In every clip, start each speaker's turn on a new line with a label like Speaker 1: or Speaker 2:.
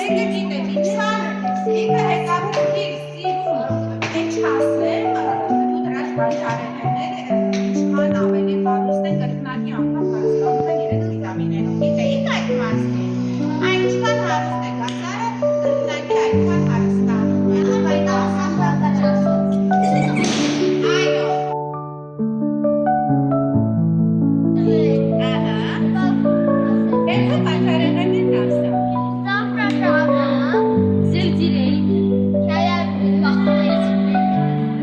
Speaker 1: Մեկը գիտեմ, ինչքան ինքը հեկարու իր սիրում ինչ ասեմ, դու դրած վաճառելները ինչքան ավելի հարուստ են կրկնակի անգամ հարստանում են իրենց վիտամիններով։ Գիտեիք այդ մասին, այն ինչքան հարուստ է գազարը, կրկնակի այդքան հարստանում է։ Այդ ասան բաղաճասոց։ Այո։ Հետո վաճառելն են ասա։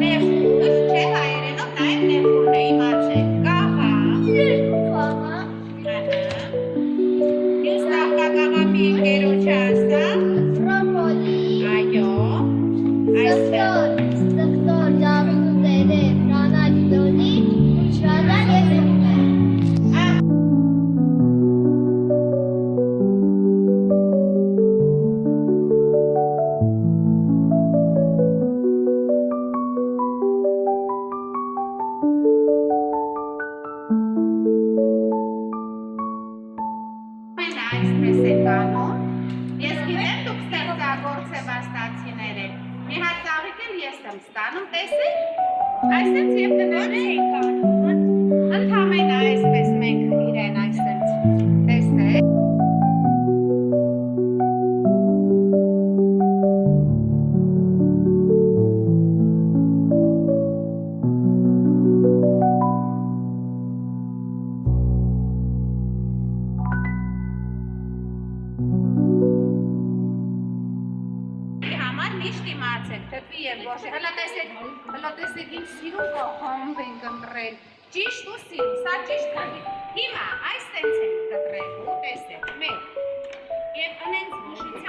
Speaker 1: Նեխուր, չէ հայերենով նաև նեխուրն է իմացեք, կաղա։ Մյուս նախկակաղամի ընկերոջը ասա։ Այո, այստեղ։ Այսպես է կանում, ես գիտեմ դուք ստեղծագործեվաստացիներ եք, մի հատ ծաղիկ էլ ես եմ ստանում, տեսեք, այսպես և դներեք, ընդհամենը այսպես մենք իրեն այսպես տեսեք, միշտ իմացեք, թթվի և գոշի, հլա տեսեք ինչ սիրում կողոմվ ենք ընտրել, ճիշտ ու սիրում, սա ճիշտ կանի, հիմա այս տենց ենք կտրելու, տեսեք, մեկ, և ընենց գոշից